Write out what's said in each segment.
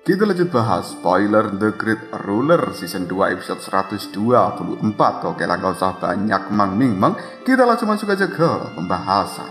Kita lanjut bahas spoiler The Great Ruler Season 2 episode 124. Oke lah, gak usah banyak mang-ming-mang, kita langsung masuk aja ke pembahasan.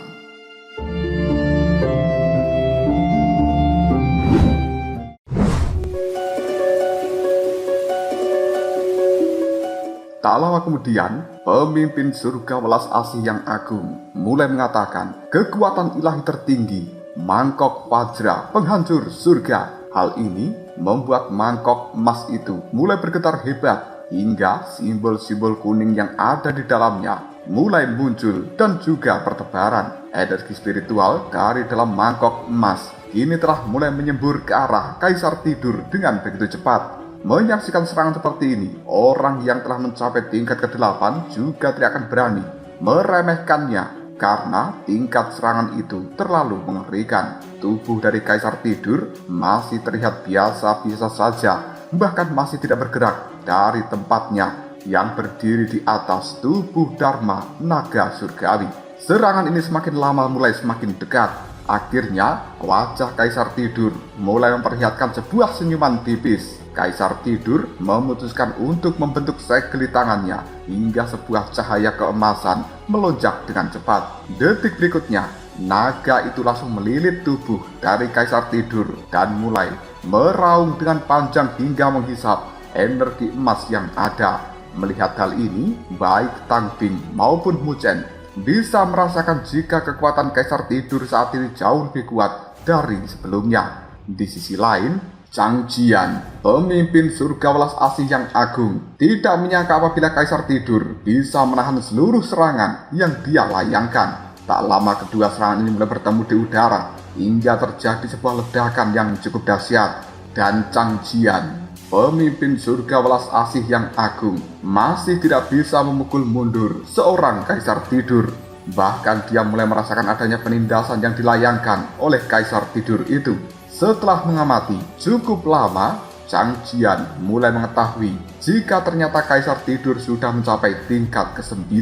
Tak lama kemudian, pemimpin surga welas asih yang agung mulai mengatakan, kekuatan ilahi tertinggi, mangkok Vajra, penghancur surga. Hal ini membuat mangkok emas itu mulai bergetar hebat, hingga simbol-simbol kuning yang ada di dalamnya mulai muncul dan juga bertebaran. Energi spiritual dari dalam mangkok emas kini telah mulai menyembur ke arah Kaisar Tidur dengan begitu cepat. Menyaksikan serangan seperti ini, orang yang telah mencapai tingkat ke-8 juga tidak akan berani meremehkannya karena tingkat serangan itu terlalu mengerikan. Tubuh dari Kaisar Tidur masih terlihat biasa-biasa saja, bahkan masih tidak bergerak dari tempatnya yang berdiri di atas tubuh Dharma naga surgawi. Serangan ini semakin lama mulai semakin dekat. Akhirnya, wajah Kaisar Tidur mulai memperlihatkan sebuah senyuman tipis. Kaisar Tidur memutuskan untuk membentuk segel di tangannya hingga sebuah cahaya keemasan melonjak dengan cepat. Detik berikutnya, naga itu langsung melilit tubuh dari Kaisar Tidur dan mulai meraung dengan panjang hingga menghisap energi emas yang ada. Melihat hal ini, baik Tang Bing maupun Mu Chen bisa merasakan jika kekuatan Kaisar Tidur saat ini jauh lebih kuat dari sebelumnya. Di sisi lain, Chang Jian, pemimpin surga welas asih yang agung, tidak menyangka apabila Kaisar Tidur bisa menahan seluruh serangan yang dia layangkan. Tak lama kedua serangan ini mulai bertemu di udara, hingga terjadi sebuah ledakan yang cukup dahsyat. Dan Chang Jian, pemimpin surga welas asih yang agung, masih tidak bisa memukul mundur seorang Kaisar Tidur. Bahkan dia mulai merasakan adanya penindasan yang dilayangkan oleh Kaisar Tidur itu. Setelah mengamati cukup lama, Chang Jian mulai mengetahui jika ternyata Kaisar Tidur sudah mencapai tingkat ke-9.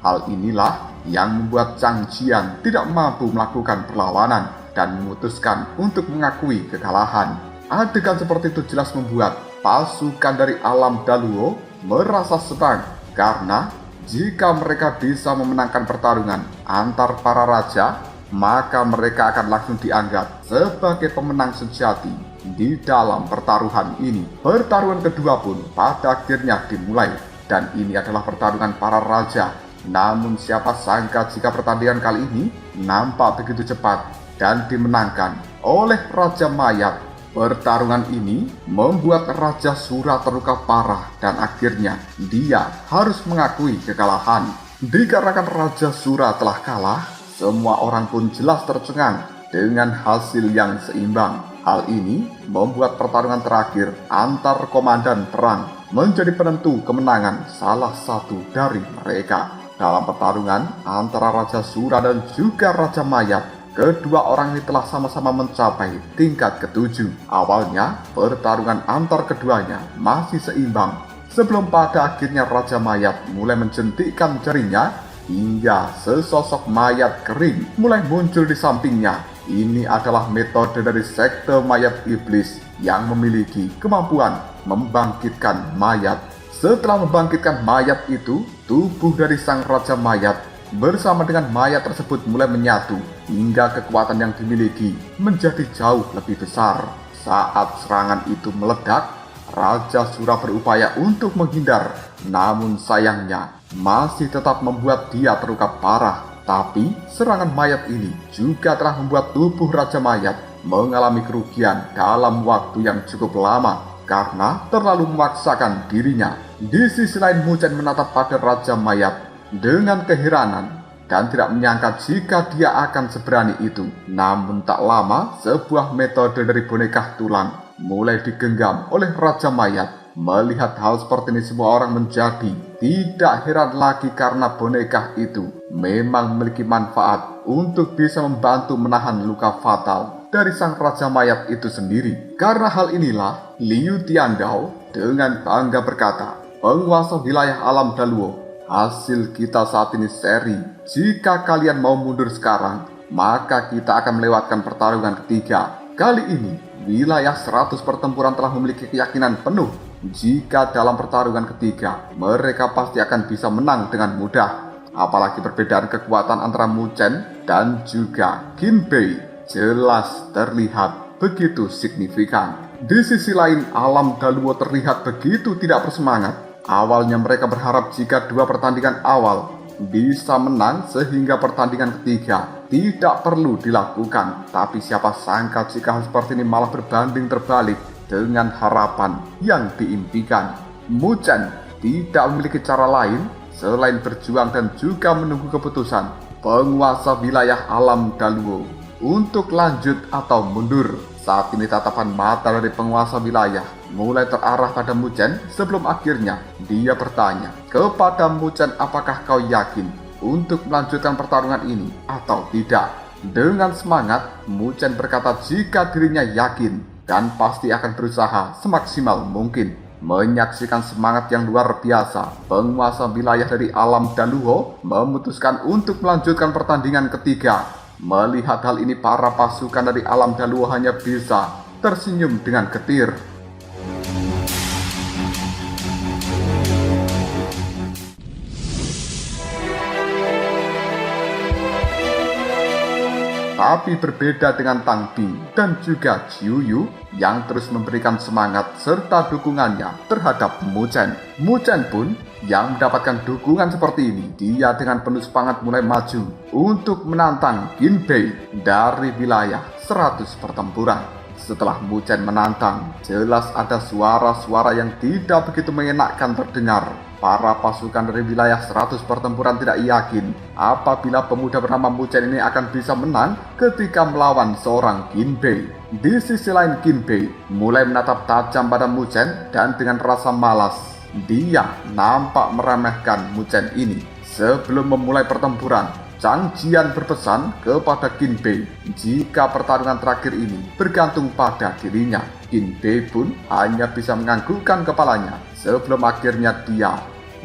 Hal inilah yang membuat Chang Jian tidak mampu melakukan perlawanan dan memutuskan untuk mengakui kekalahan. Adegan seperti itu jelas membuat pasukan dari alam Daluo merasa senang karena jika mereka bisa memenangkan pertarungan antar para raja, maka mereka akan langsung dianggap sebagai pemenang sejati di dalam pertaruhan ini. Pertarungan kedua pun pada akhirnya dimulai, dan ini adalah pertarungan para raja. Namun siapa sangka jika pertandingan kali ini nampak begitu cepat dan dimenangkan oleh Raja Mayat. Pertarungan ini membuat Raja Sura terluka parah dan akhirnya dia harus mengakui kekalahan. Dikarenakan Raja Sura telah kalah, semua orang pun jelas tercengang dengan hasil yang seimbang. Hal ini membuat pertarungan terakhir antar komandan perang menjadi penentu kemenangan salah satu dari mereka. Dalam pertarungan antara Raja Sura dan juga Raja Mayat, kedua orang ini telah sama-sama mencapai tingkat ke-7. Awalnya, pertarungan antar keduanya masih seimbang, sebelum pada akhirnya Raja Mayat mulai menjentikkan jarinya hingga sesosok mayat kering mulai muncul di sampingnya. Ini adalah metode dari sekte mayat iblis yang memiliki kemampuan membangkitkan mayat. Setelah membangkitkan mayat itu, tubuh dari sang Raja Mayat bersama dengan mayat tersebut mulai menyatu hingga kekuatan yang dimiliki menjadi jauh lebih besar. Saat serangan itu meledak, Raja Sura berupaya untuk menghindar, namun sayangnya masih tetap membuat dia terluka parah. Tapi serangan mayat ini juga telah membuat tubuh Raja Mayat mengalami kerugian dalam waktu yang cukup lama karena terlalu memaksakan dirinya. Di sisi lain, Mu Chen menatap pada Raja Mayat dengan keheranan dan tidak menyangka jika dia akan seberani itu. Namun tak lama, sebuah metode dari boneka tulang mulai digenggam oleh Raja Mayat. Melihat hal seperti ini, semua orang menjadi tidak heran lagi karena boneka itu memang memiliki manfaat untuk bisa membantu menahan luka fatal dari sang Raja Mayat itu sendiri. Karena hal inilah, Liu Tiandao dengan bangga berkata, penguasa wilayah alam Daluo, hasil kita saat ini seri. Jika kalian mau mundur sekarang, maka kita akan melewatkan pertarungan ketiga. Kali ini, wilayah 100 pertempuran telah memiliki keyakinan penuh jika dalam pertarungan ketiga mereka pasti akan bisa menang dengan mudah. Apalagi perbedaan kekuatan antara Mu Chen dan juga Qin Bei jelas terlihat begitu signifikan. Di sisi lain, alam Daluo terlihat begitu tidak bersemangat. Awalnya mereka berharap jika dua pertandingan awal bisa menang sehingga pertandingan ketiga tidak perlu dilakukan. Tapi siapa sangka jika hal seperti ini malah berbanding terbalik dengan harapan yang diimpikan. Mu Chen tidak memiliki cara lain selain berjuang dan juga menunggu keputusan penguasa wilayah alam Daluo untuk lanjut atau mundur. Saat ini tatapan mata dari penguasa wilayah mulai terarah pada Mu Chen sebelum akhirnya dia bertanya kepada Mu Chen, apakah kau yakin untuk melanjutkan pertarungan ini atau tidak? Dengan semangat, Mu Chen berkata jika dirinya yakin dan pasti akan berusaha semaksimal mungkin. Menyaksikan semangat yang luar biasa, penguasa wilayah dari alam Daluo memutuskan untuk melanjutkan pertandingan ketiga. Melihat hal ini, para pasukan dari alam Daluo hanya bisa tersenyum dengan getir. Tapi berbeda dengan Tang Bing dan juga Jiu Yu yang terus memberikan semangat serta dukungannya terhadap Mu Chen. Mu Chen pun yang mendapatkan dukungan seperti ini, dia dengan penuh semangat mulai maju untuk menantang Qin Bei dari wilayah 100 pertempuran. Setelah Mu Chen menantang, jelas ada suara-suara yang tidak begitu mengenakkan terdengar. Para pasukan dari wilayah 100 pertempuran tidak yakin apabila pemuda bernama Mu Chen ini akan bisa menang ketika melawan seorang Qin Bei. Di sisi lain, Qin Bei mulai menatap tajam pada Mu Chen dan dengan rasa malas dia nampak meremehkan Mu Chen ini. Sebelum memulai pertempuran, Zhang Jian berpesan kepada Qin Bei jika pertarungan terakhir ini bergantung pada dirinya. Qin Bei pun hanya bisa menganggukkan kepalanya sebelum akhirnya dia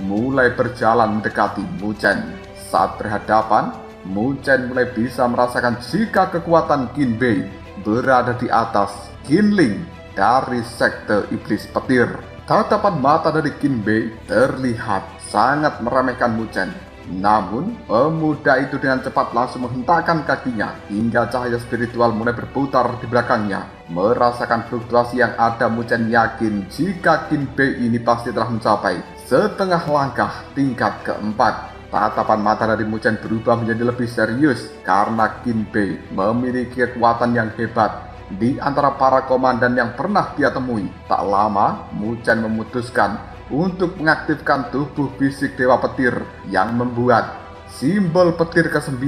mulai berjalan mendekati Mu Chen. Saat berhadapan, Mu Chen mulai bisa merasakan jika kekuatan Qin Bei berada di atas Qin Ling dari sekte iblis petir. Tatapan mata dari Qin Bei terlihat sangat meremehkan Mu Chen. Namun, pemuda itu dengan cepat langsung menghentakkan kakinya hingga cahaya spiritual mulai berputar di belakangnya. Merasakan fluktuasi yang ada, Mu Chen yakin jika Qin Bei ini pasti telah mencapai setengah langkah tingkat keempat. Tatapan mata dari Mu Chen berubah menjadi lebih serius karena Qin Bei memiliki kekuatan yang hebat di antara para komandan yang pernah dia temui. Tak lama, Mu Chen memutuskan untuk mengaktifkan tubuh fisik Dewa Petir yang membuat simbol petir ke-9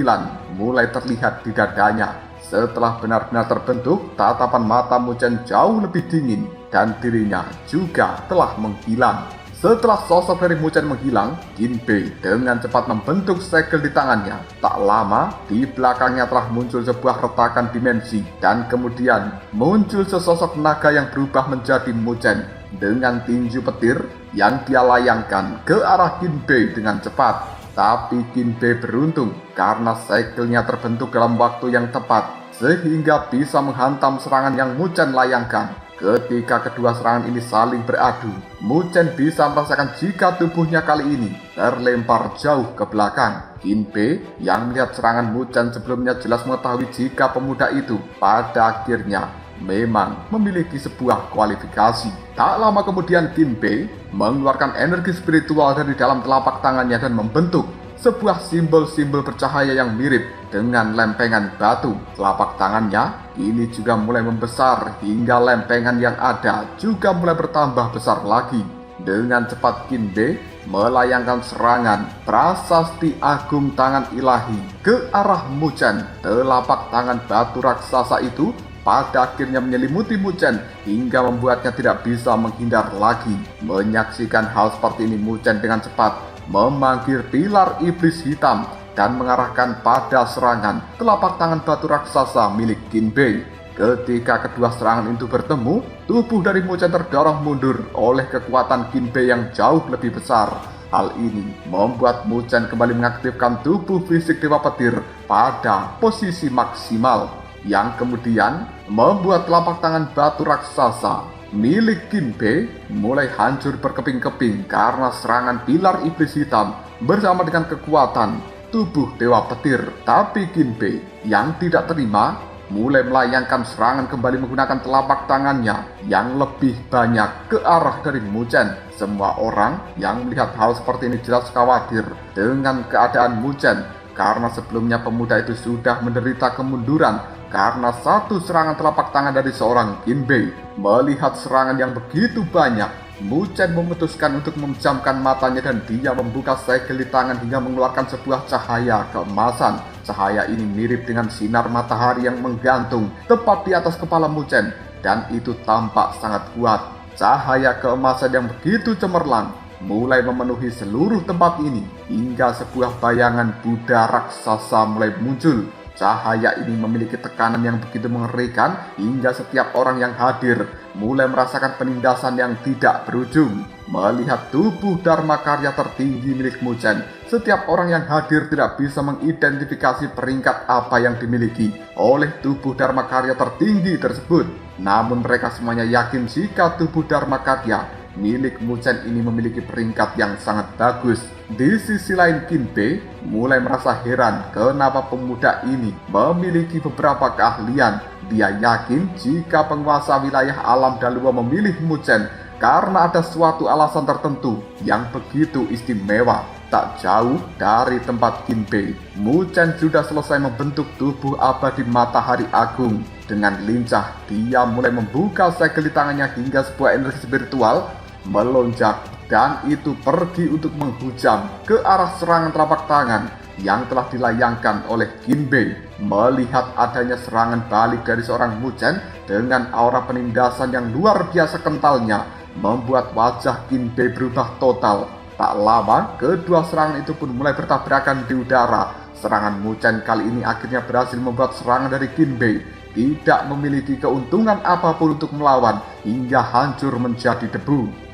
mulai terlihat di dadanya. Setelah benar-benar terbentuk, tatapan mata Mu Chen jauh lebih dingin dan dirinya juga telah menghilang. Setelah sosok dari Mu Chen menghilang, Qin Bei dengan cepat membentuk segel di tangannya. Tak lama, di belakangnya telah muncul sebuah retakan dimensi dan kemudian muncul sesosok naga yang berubah menjadi Mu Chen dengan tinju petir yang dia layangkan ke arah Qin Bei dengan cepat. Tapi Qin Bei beruntung karena segelnya terbentuk dalam waktu yang tepat sehingga bisa menghantam serangan yang Mu Chen layangkan. Ketika kedua serangan ini saling beradu, Mu Chen bisa merasakan jika tubuhnya kali ini terlempar jauh ke belakang. Qin Bei yang melihat serangan Mu Chen sebelumnya jelas mengetahui jika pemuda itu pada akhirnya memang memiliki sebuah kualifikasi. Tak lama kemudian Qin Bei mengeluarkan energi spiritual dari dalam telapak tangannya dan membentuk sebuah simbol-simbol bercahaya yang mirip dengan lempengan batu. Telapak tangannya kini juga mulai membesar hingga lempengan yang ada juga mulai bertambah besar lagi. Dengan cepat Qin Bei melayangkan serangan prasasti agung tangan ilahi ke arah Mu Chen. Telapak tangan batu raksasa itu pada akhirnya menyelimuti Mu Chen hingga membuatnya tidak bisa menghindar lagi. Menyaksikan hal seperti ini, Mu Chen dengan cepat memanggil pilar iblis hitam dan mengarahkan pada serangan telapak tangan batu raksasa milik Qin Bei. Ketika kedua serangan itu bertemu, tubuh dari Mu Chen terdorong mundur oleh kekuatan Qin Bei yang jauh lebih besar. Hal ini membuat Mu Chen kembali mengaktifkan tubuh fisik Dewa Petir pada posisi maksimal. yang kemudian membuat telapak tangan batu raksasa milik Kinbei mulai hancur berkeping-keping karena serangan pilar iblis hitam bersama dengan kekuatan tubuh Dewa Petir. Tapi Kinbei yang tidak terima mulai melayangkan serangan kembali menggunakan telapak tangannya yang lebih banyak ke arah dari Muchen. Semua orang yang melihat hal seperti ini jelas khawatir dengan keadaan Muchen, karena sebelumnya pemuda itu sudah menderita kemunduran karena satu serangan telapak tangan dari seorang Kinbei. Melihat serangan yang begitu banyak, Muchen memutuskan untuk memejamkan matanya dan dia membuka segel di tangan hingga mengeluarkan sebuah cahaya keemasan. Cahaya ini mirip dengan sinar matahari yang menggantung tepat di atas kepala Muchen dan itu tampak sangat kuat. Cahaya keemasan yang begitu cemerlang mulai memenuhi seluruh tempat ini hingga sebuah bayangan Buddha raksasa mulai muncul. Cahaya ini memiliki tekanan yang begitu mengerikan hingga setiap orang yang hadir mulai merasakan penindasan yang tidak berujung. Melihat tubuh Dharma Karya tertinggi milik Muchen, setiap orang yang hadir tidak bisa mengidentifikasi peringkat apa yang dimiliki oleh tubuh Dharma Karya tertinggi tersebut. Namun mereka semuanya yakin jika tubuh Dharma Karya milik Muchen ini memiliki peringkat yang sangat bagus. Di sisi lain, Kinbei mulai merasa heran kenapa pemuda ini memiliki beberapa keahlian. Dia yakin jika penguasa wilayah alam Dalua memilih Muchen karena ada suatu alasan tertentu yang begitu istimewa. Tak jauh dari tempat Kinbei, Muchen sudah selesai membentuk tubuh abadi matahari agung. Dengan lincah, dia mulai membuka segel di tangannya hingga sebuah energi spiritual melonjak dan itu pergi untuk menghujam ke arah serangan telapak tangan yang telah dilayangkan oleh Kinbei. Melihat adanya serangan balik dari seorang Muchen dengan aura penindasan yang luar biasa kentalnya membuat wajah Kinbei berubah total. Tak lama, kedua serangan itu pun mulai bertabrakan di udara. Serangan Muchen kali ini akhirnya berhasil membuat serangan dari Kinbei tidak memiliki keuntungan apapun untuk melawan hingga hancur menjadi debu.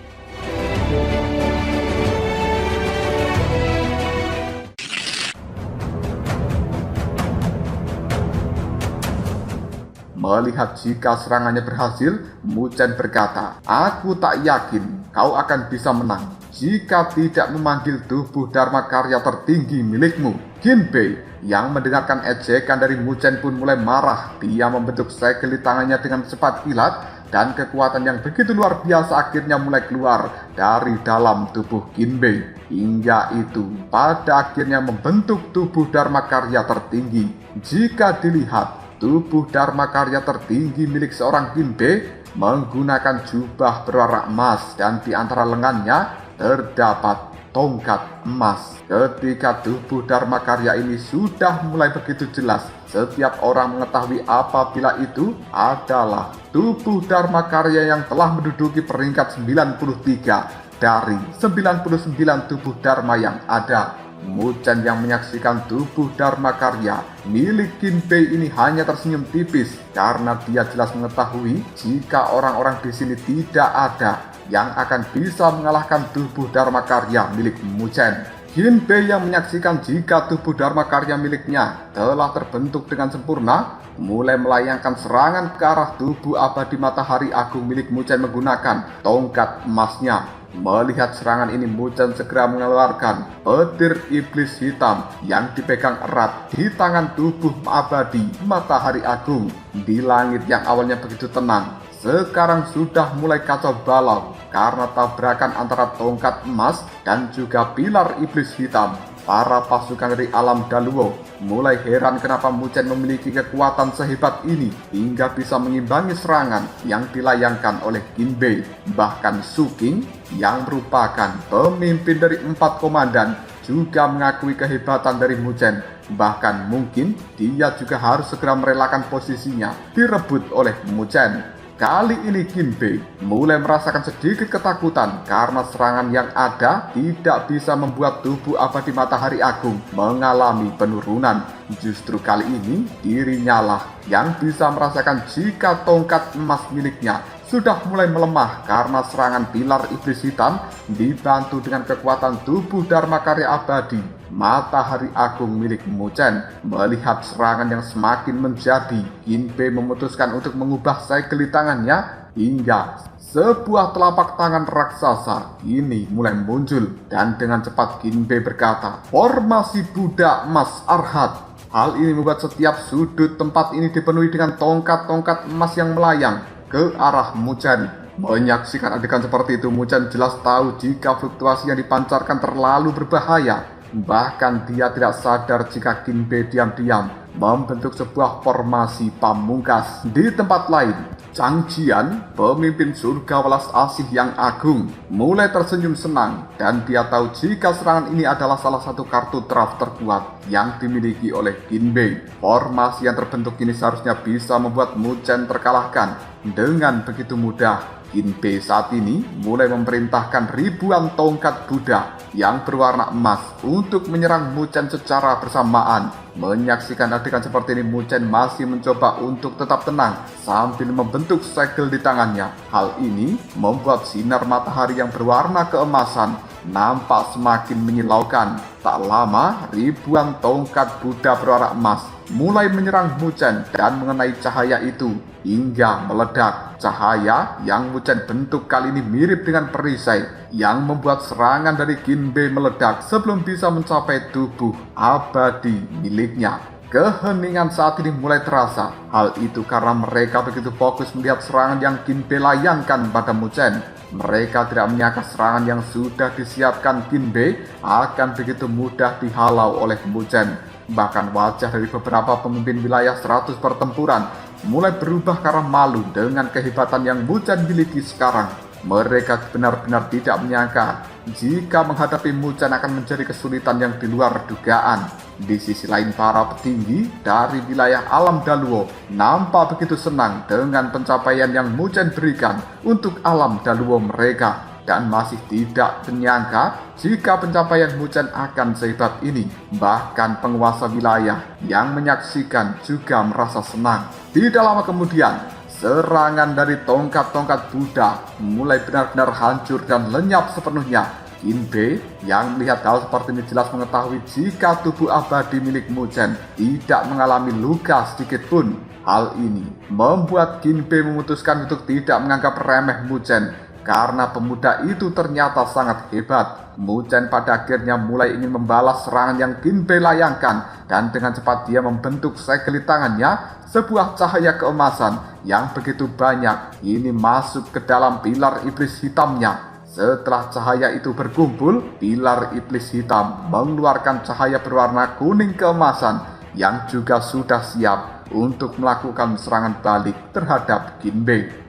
Melihat jika serangannya berhasil, Muchen berkata, "Aku tak yakin kau akan bisa menang jika tidak memanggil tubuh Dharma Karya tertinggi milikmu." Kinbei yang mendengarkan ejekan dari Muchen pun mulai marah. Dia membentuk segel di tangannya dengan cepat kilat dan kekuatan yang begitu luar biasa akhirnya mulai keluar dari dalam tubuh Kinbei. Hingga itu pada akhirnya membentuk tubuh Dharma Karya tertinggi. Jika dilihat, tubuh Dharma Karya tertinggi milik seorang Kinbei menggunakan jubah berwarna emas dan di antara lengannya terdapat tongkat emas. Ketika tubuh Dharma Karya ini sudah mulai begitu jelas, setiap orang mengetahui apabila itu adalah tubuh Dharma Karya yang telah menduduki peringkat 93 dari 99 tubuh Dharma yang ada. Muchen yang menyaksikan tubuh Dharma Karya milik Kinbei ini hanya tersenyum tipis karena dia jelas mengetahui jika orang-orang di sini tidak ada yang akan bisa mengalahkan tubuh Dharma Karya milik Muchen. Kinbei yang menyaksikan jika tubuh Dharma Karya miliknya telah terbentuk dengan sempurna mulai melayangkan serangan ke arah tubuh abadi matahari agung milik Muchen menggunakan tongkat emasnya. Melihat serangan ini, Muchen segera mengeluarkan petir iblis hitam yang dipegang erat di tangan tubuh abadi matahari agung. Di langit yang awalnya begitu tenang, sekarang sudah mulai kacau balau karena tabrakan antara tongkat emas dan juga pilar iblis hitam. Para pasukan dari alam Daluo mulai heran kenapa Muchen memiliki kekuatan sehebat ini hingga bisa mengimbangi serangan yang dilayangkan oleh Kinbei. Bahkan Su King yang merupakan pemimpin dari 4 komandan juga mengakui kehebatan dari Muchen. Bahkan mungkin dia juga harus segera merelakan posisinya direbut oleh Muchen. Kali ini Kinbei mulai merasakan sedikit ketakutan karena serangan yang ada tidak bisa membuat tubuh abadi matahari agung mengalami penurunan. Justru kali ini dirinya lah yang bisa merasakan jika tongkat emas miliknya sudah mulai melemah karena serangan pilar iblis hitam dibantu dengan kekuatan tubuh Dharma Karya abadi matahari agung milik Muchen. Melihat serangan yang semakin menjadi, Ginbei memutuskan untuk mengubah segel di tangannya hingga sebuah telapak tangan raksasa ini mulai muncul. Dan dengan cepat Ginbei berkata, "Formasi Buddha Emas Arhat." Hal ini membuat setiap sudut tempat ini dipenuhi dengan tongkat-tongkat emas yang melayang ke arah Muchen. Menyaksikan adegan seperti itu, Muchen jelas tahu jika fluktuasi yang dipancarkan terlalu berbahaya. Bahkan dia tidak sadar jika Ginbei diam-diam membentuk sebuah formasi pamungkas. Di tempat lain, Chang Jian, pemimpin surga welas asih yang agung, mulai tersenyum senang dan dia tahu jika serangan ini adalah salah satu kartu traf terkuat yang dimiliki oleh Ginbei. Formasi yang terbentuk ini seharusnya bisa membuat Muchen terkalahkan dengan begitu mudah. Ginbei saat ini mulai memerintahkan ribuan tongkat Buddha yang berwarna emas untuk menyerang Muchen secara bersamaan. Menyaksikan adegan seperti ini, Muchen masih mencoba untuk tetap tenang sambil membentuk segel di tangannya. Hal ini membuat sinar matahari yang berwarna keemasan nampak semakin menyilaukan. Tak lama, ribuan tongkat Buddha berwarna emas mulai menyerang Muchen dan mengenai cahaya itu hingga meledak. Cahaya yang Muchen bentuk kali ini mirip dengan perisai yang membuat serangan dari Ginbei meledak sebelum bisa mencapai tubuh abadi miliknya. Keheningan saat ini mulai terasa. Hal itu karena mereka begitu fokus melihat serangan yang Ginbei layangkan pada Muchen. Mereka tidak menyangka serangan yang sudah disiapkan Ginbei akan begitu mudah dihalau oleh Muchen. Bahkan wajah dari beberapa pemimpin wilayah 100 pertempuran mulai berubah karena malu dengan kehebatan yang Muchen miliki sekarang. Mereka benar-benar tidak menyangka jika menghadapi Muchen akan menjadi kesulitan yang di luar dugaan. Di sisi lain, para petinggi dari wilayah alam Daluo nampak begitu senang dengan pencapaian yang Muchen berikan untuk alam Daluo mereka. Dan masih tidak menyangka jika pencapaian Muchen akan sehebat ini. Bahkan penguasa wilayah yang menyaksikan juga merasa senang. Tidak lama kemudian, serangan dari tongkat-tongkat Buddha mulai benar-benar hancur dan lenyap sepenuhnya. Ginbei yang melihat hal seperti ini jelas mengetahui jika tubuh abadi milik Muchen tidak mengalami luka sedikit pun. Hal ini membuat Ginbei memutuskan untuk tidak menganggap remeh Muchen karena pemuda itu ternyata sangat hebat. Muchen pada akhirnya mulai ingin membalas serangan yang Ginbei layangkan, dan dengan cepat dia membentuk segel di tangannya. Sebuah cahaya keemasan yang begitu banyak ini masuk ke dalam pilar iblis hitamnya. Setelah cahaya itu berkumpul, pilar iblis hitam mengeluarkan cahaya berwarna kuning keemasan yang juga sudah siap untuk melakukan serangan balik terhadap Ginbei.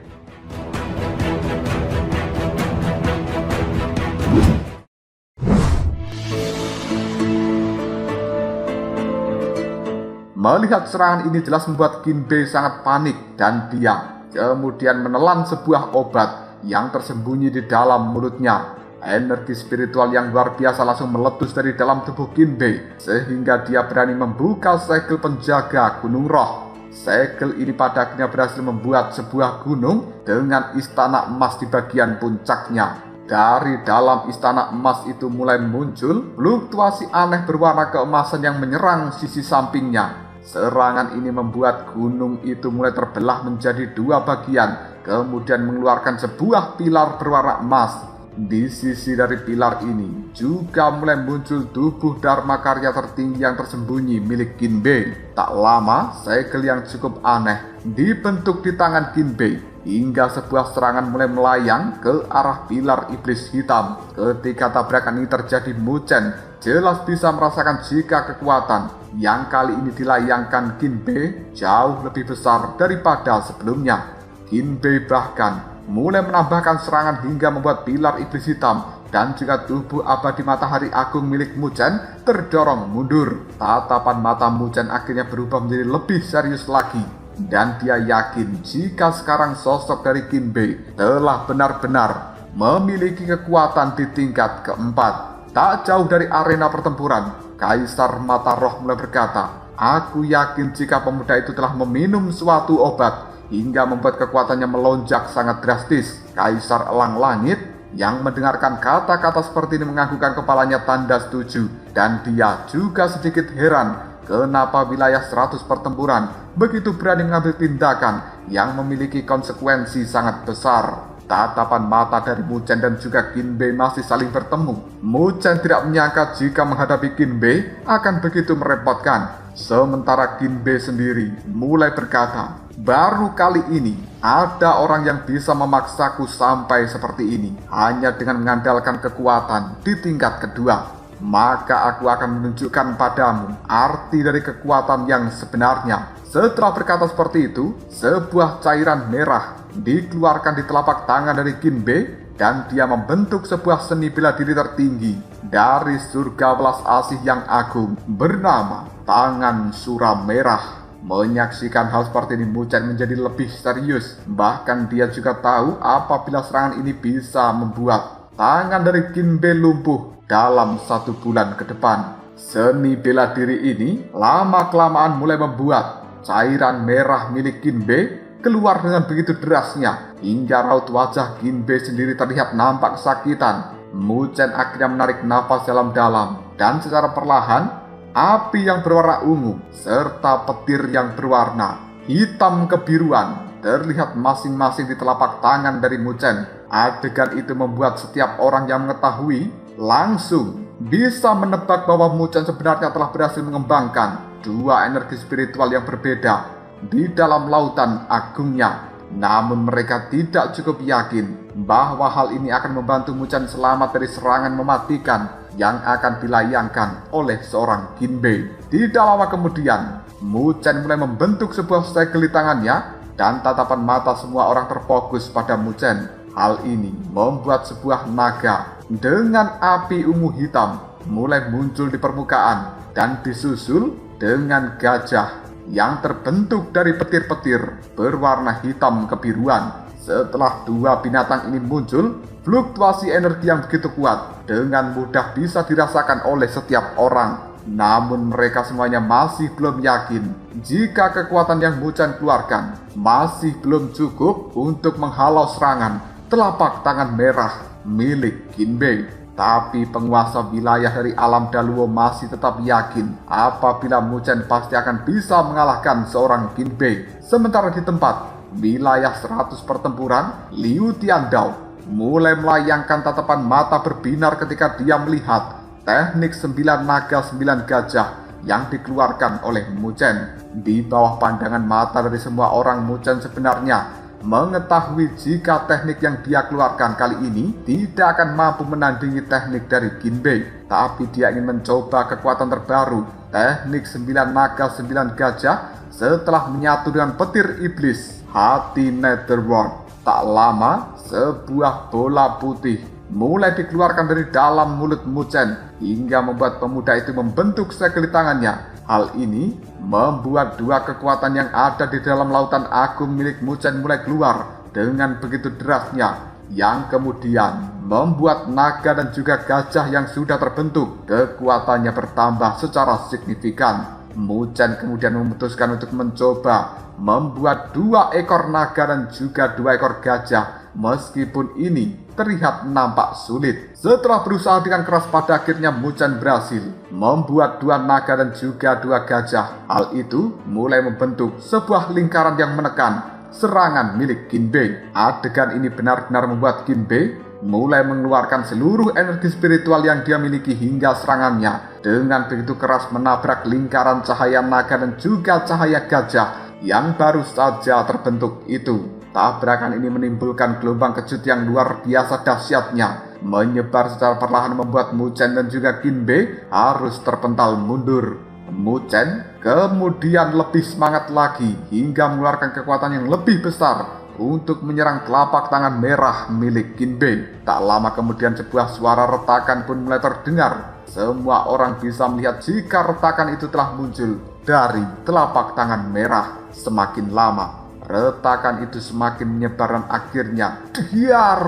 Melihat serangan ini jelas membuat Ginbei sangat panik dan dia kemudian menelan sebuah obat yang tersembunyi di dalam mulutnya. Energi spiritual yang luar biasa langsung meletus dari dalam tubuh Ginbei sehingga dia berani membuka segel penjaga gunung roh. Segel ini pada akhirnya berhasil membuat sebuah gunung dengan istana emas di bagian puncaknya. Dari dalam istana emas itu mulai muncul fluktuasi aneh berwarna keemasan yang menyerang sisi sampingnya. Serangan ini membuat gunung itu mulai terbelah menjadi dua bagian, kemudian mengeluarkan sebuah pilar berwarna emas. Di sisi dari pilar ini juga mulai muncul tubuh Dharma Karya tertinggi yang tersembunyi milik Ginbei. Tak lama, segel yang cukup aneh dibentuk di tangan Ginbei hingga sebuah serangan mulai melayang ke arah pilar iblis hitam. Ketika tabrakan ini terjadi, Muchen jelas bisa merasakan jika kekuatan yang kali ini dilayangkan Ginbei jauh lebih besar daripada sebelumnya. Ginbei bahkan mulai menambahkan serangan hingga membuat pilar iblis hitam dan juga tubuh abadi matahari agung milik Muchen terdorong mundur. Tatapan mata Muchen akhirnya berubah menjadi lebih serius lagi, dan dia yakin jika sekarang sosok dari Ginbei telah benar-benar memiliki kekuatan di tingkat keempat. Tak jauh dari arena pertempuran, Kaisar Mata Roh mulai berkata, "Aku yakin jika pemuda itu telah meminum suatu obat hingga membuat kekuatannya melonjak sangat drastis." Kaisar Elang Langit yang mendengarkan kata-kata seperti ini menganggukkan kepalanya tanda setuju. Dan dia juga sedikit heran kenapa wilayah 100 pertempuran begitu berani mengambil tindakan yang memiliki konsekuensi sangat besar. Tatapan mata dari Mu Chen dan juga Qin Bei masih saling bertemu. Mu Chen tidak menyangka jika menghadapi Qin Bei akan begitu merepotkan. Sementara Qin Bei sendiri mulai berkata, baru kali ini ada orang yang bisa memaksaku sampai seperti ini hanya dengan mengandalkan kekuatan di tingkat kedua. Maka aku akan menunjukkan padamu arti dari kekuatan yang sebenarnya. Setelah berkata seperti itu, sebuah cairan merah dikeluarkan di telapak tangan dari Qin Bei dan dia membentuk sebuah seni bela diri tertinggi dari surga welas asih yang agung bernama Tangan Suram Merah. Menyaksikan hal seperti ini, Mu Chen menjadi lebih serius. Bahkan dia juga tahu apabila serangan ini bisa membuat tangan dari Qin Bei lumpuh dalam 1 bulan ke depan. Seni bela diri ini lama-kelamaan mulai membuat cairan merah milik Qin Bei keluar dengan begitu derasnya hingga raut wajah Qin Bei sendiri terlihat nampak kesakitan. Mu Chen akhirnya menarik nafas dalam-dalam dan secara perlahan api yang berwarna ungu serta petir yang berwarna hitam kebiruan terlihat masing-masing di telapak tangan dari Mu Chen. Adegan itu membuat setiap orang yang mengetahui langsung bisa menebak bahwa Mu Chen sebenarnya telah berhasil mengembangkan 2 energi spiritual yang berbeda di dalam lautan agungnya. Namun mereka tidak cukup yakin bahwa hal ini akan membantu Mu Chen selamat dari serangan mematikan yang akan dilayangkan oleh seorang Qin Bei. Tidak lama kemudian, Mu Chen mulai membentuk sebuah segel di tangannya dan tatapan mata semua orang terfokus pada Mu Chen. Hal ini membuat sebuah naga dengan api ungu hitam mulai muncul di permukaan dan disusul dengan gajah yang terbentuk dari petir-petir berwarna hitam kebiruan. Setelah 2 binatang ini muncul, fluktuasi energi yang begitu kuat dengan mudah bisa dirasakan oleh setiap orang. Namun mereka semuanya masih belum yakin jika kekuatan yang Mu Chen keluarkan masih belum cukup untuk menghalau serangan telapak tangan merah milik Qin Bei. Tapi penguasa wilayah dari alam Daluo masih tetap yakin apabila Mu Chen pasti akan bisa mengalahkan seorang Qin Bei. Sementara di tempat wilayah 100 pertempuran, Liu Tiandao mulai melayangkan tatapan mata berbinar ketika dia melihat teknik 9 naga 9 gajah yang dikeluarkan oleh Mu Chen. Di bawah pandangan mata dari semua orang, Mu Chen sebenarnya mengetahui jika teknik yang dia keluarkan kali ini tidak akan mampu menandingi teknik dari Qin Bei. Tapi dia ingin mencoba kekuatan terbaru, teknik 9 naga 9 gajah setelah menyatu dengan petir iblis hati Netherworld. Tak lama, sebuah bola putih mulai dikeluarkan dari dalam mulut Mu Chen hingga membuat pemuda itu membentuk segel di tangannya. Hal ini membuat 2 kekuatan yang ada di dalam lautan agung milik Mu Chen mulai keluar dengan begitu derasnya, yang kemudian membuat naga dan juga gajah yang sudah terbentuk kekuatannya bertambah secara signifikan. Mu Chen kemudian memutuskan untuk mencoba membuat 2 ekor naga dan juga 2 ekor gajah, meskipun ini terlihat nampak sulit. Setelah berusaha dengan keras, pada akhirnya Mu Chen berhasil membuat 2 naga dan juga 2 gajah. Hal itu mulai membentuk sebuah lingkaran yang menekan serangan milik Qin Bei. Adegan ini benar-benar membuat Qin Bei mulai mengeluarkan seluruh energi spiritual yang dia miliki hingga serangannya dengan begitu keras menabrak lingkaran cahaya naga dan juga cahaya gajah yang baru saja terbentuk itu. Tabrakan ini menimbulkan gelombang kejut yang luar biasa dahsyatnya, menyebar secara perlahan membuat Mu Chen dan juga Qin Bei harus terpental mundur. Mu Chen kemudian lebih semangat lagi hingga mengeluarkan kekuatan yang lebih besar untuk menyerang telapak tangan merah milik Qin Bei. Tak lama kemudian sebuah suara retakan pun mulai terdengar. Semua orang bisa melihat jika retakan itu telah muncul dari telapak tangan merah. Semakin lama retakan itu semakin menyebar dan akhirnya diar,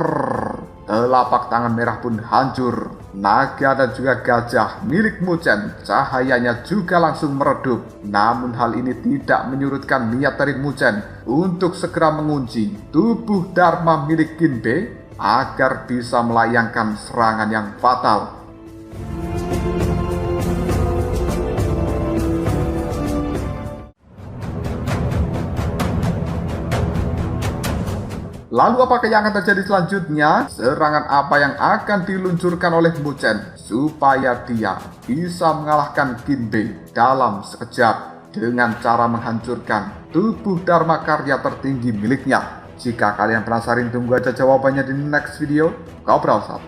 telapak tangan merah pun hancur. Naga dan juga gajah milik Mu Chen cahayanya juga langsung meredup. Namun hal ini tidak menyurutkan niat dari Mu Chen untuk segera mengunci tubuh Dharma milik Qin Bei agar bisa melayangkan serangan yang fatal. Lalu apakah yang akan terjadi selanjutnya? Serangan apa yang akan diluncurkan oleh Mu Chen supaya dia bisa mengalahkan Qin Bei dalam sekejap dengan cara menghancurkan tubuh Dharma Karya tertinggi miliknya? Jika kalian penasaran, tunggu aja jawabannya di next video. Ngobrol Sob.